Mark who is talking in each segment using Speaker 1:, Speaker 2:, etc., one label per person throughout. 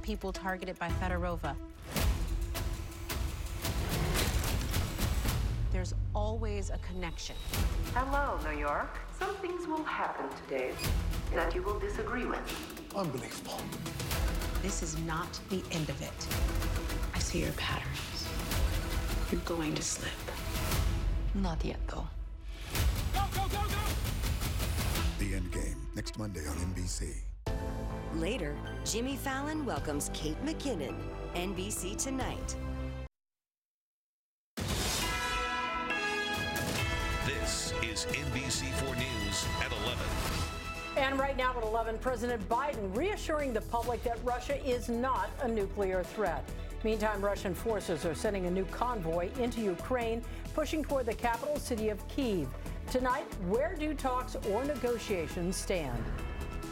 Speaker 1: people targeted by Fedorova. There's always a connection.
Speaker 2: Hello, New York. Some things will happen today that you will disagree with.
Speaker 3: Unbelievable.
Speaker 1: This is not the end of it. I see your patterns. You're going to slip.
Speaker 4: Not yet, though.
Speaker 5: Go, go, go, go!
Speaker 3: The End Game, next Monday on NBC.
Speaker 6: Later, Jimmy Fallon welcomes Kate McKinnon. NBC Tonight.
Speaker 7: This is NBC4 News at 11.
Speaker 8: And right now at 11, President Biden reassuring the public that Russia is not a nuclear threat. Meantime, Russian forces are sending a new convoy into Ukraine, pushing toward the capital city of Kyiv. Tonight, where do talks or negotiations stand?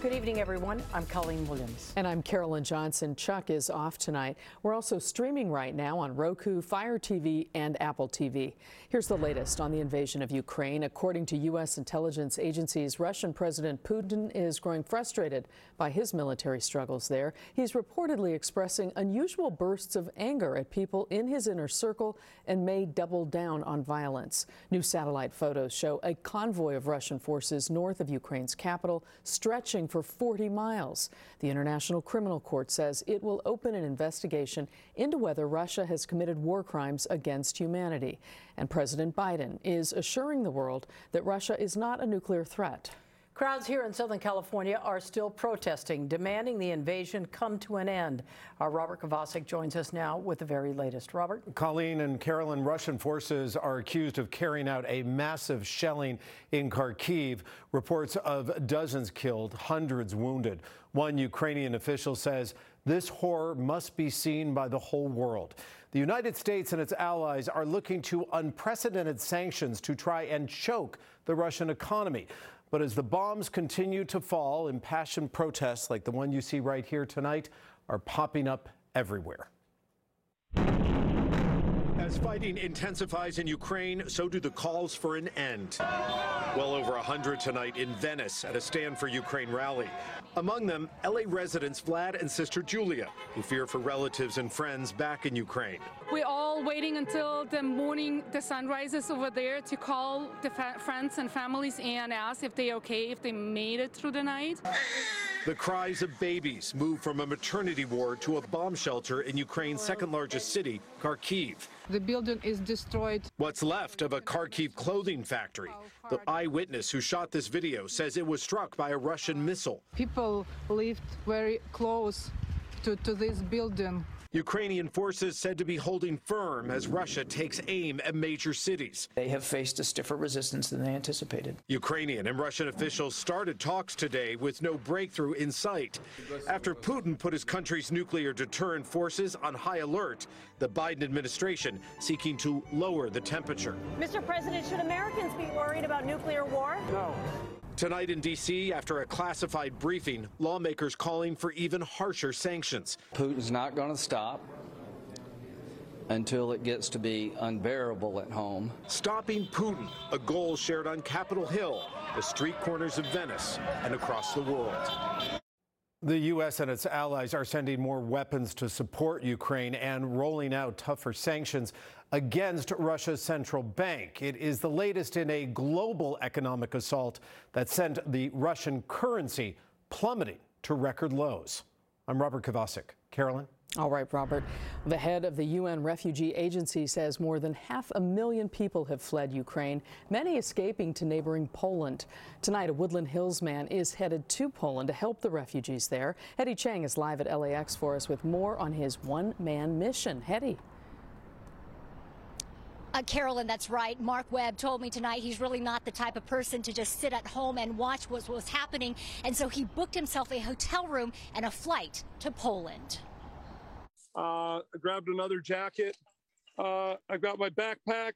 Speaker 8: Good evening, everyone. I'm Colleen Williams.
Speaker 9: And I'm Carolyn Johnson. Chuck is off tonight. We're also streaming right now on Roku, Fire TV, and Apple TV. Here's the latest on the invasion of Ukraine. According to U.S. intelligence agencies, Russian President Putin is growing frustrated by his military struggles there. He's reportedly expressing unusual bursts of anger at people in his inner circle and may double down on violence. New satellite photos show a convoy of Russian forces north of Ukraine's capital, stretching for 40 miles. The International Criminal Court says it will open an investigation into whether Russia has committed war crimes against humanity. And President Biden is assuring the world that Russia is not a nuclear threat.
Speaker 8: Crowds here in Southern California are still protesting, demanding the invasion come to an end. Our Robert Kovacic joins us now with the very latest. Robert?
Speaker 10: Colleen and Carolyn, Russian forces are accused of carrying out a massive shelling in Kharkiv. Reports of dozens killed, hundreds wounded. One Ukrainian official says this horror must be seen by the whole world. The United States and its allies are looking to unprecedented sanctions to try and choke the Russian economy. But as the bombs continue to fall, impassioned protests like the one you see right here tonight are popping up everywhere.
Speaker 11: As fighting intensifies in Ukraine, so do the calls for an end. Well over 100 tonight in Venice at a Stand for Ukraine rally. Among them, LA residents Vlad and sister Julia, who fear for relatives and friends back in Ukraine.
Speaker 12: We're all waiting until the morning, the sun rises over there to call the friends and families and ask if they're okay, if they made it through the night.
Speaker 11: The cries of babies move from a maternity ward to a bomb shelter in Ukraine's second largest city, Kharkiv.
Speaker 13: The building is destroyed.
Speaker 11: What's left of a Kharkiv clothing factory. The eyewitness who shot this video says it was struck by a Russian missile.
Speaker 13: People lived very close to this building.
Speaker 11: Ukrainian forces said to be holding firm as Russia takes aim at major cities.
Speaker 14: They have faced a stiffer resistance than they anticipated.
Speaker 11: Ukrainian and Russian officials started talks today with no breakthrough in sight. After Putin put his country's nuclear deterrent forces on high alert, the Biden administration seeking to lower the temperature.
Speaker 15: Mr. President, should Americans be worried about nuclear war?
Speaker 11: No. Tonight in D.C., after a classified briefing, lawmakers calling for even harsher sanctions.
Speaker 16: Putin's not going to stop until it gets to be unbearable at home.
Speaker 11: Stopping Putin, a goal shared on Capitol Hill, the street corners of Venice, and across the world.
Speaker 10: The U.S. and its allies are sending more weapons to support Ukraine and rolling out tougher sanctions against Russia's central bank. It is the latest in a global economic assault that sent the Russian currency plummeting to record lows. I'm Robert Kovacic. Carolyn?
Speaker 9: All right, Robert. The head of the UN Refugee Agency says more than 500,000 people have fled Ukraine, many escaping to neighboring Poland. Tonight, a Woodland Hills man is headed to Poland to help the refugees there. Hetty Chang is live at LAX for us with more on his one-man mission. Hetty.
Speaker 17: Carolyn, that's right. Mark Webb told me tonight he's really not the type of person to just sit at home and watch what was happening. And so he booked himself a hotel room and a flight to Poland.
Speaker 18: I grabbed another jacket. I've got my backpack.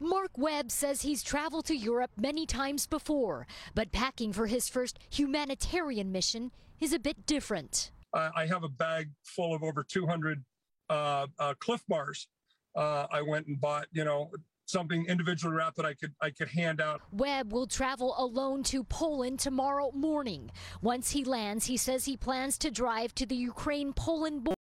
Speaker 17: Mark Webb says he's traveled to Europe many times before, but packing for his first humanitarian mission is a bit different.
Speaker 18: I have a bag full of over 200 Cliff Bars. I went and bought, something individually wrapped that I could hand out.
Speaker 17: Webb will travel alone to Poland tomorrow morning. Once he lands, he says he plans to drive to the Ukraine-Poland border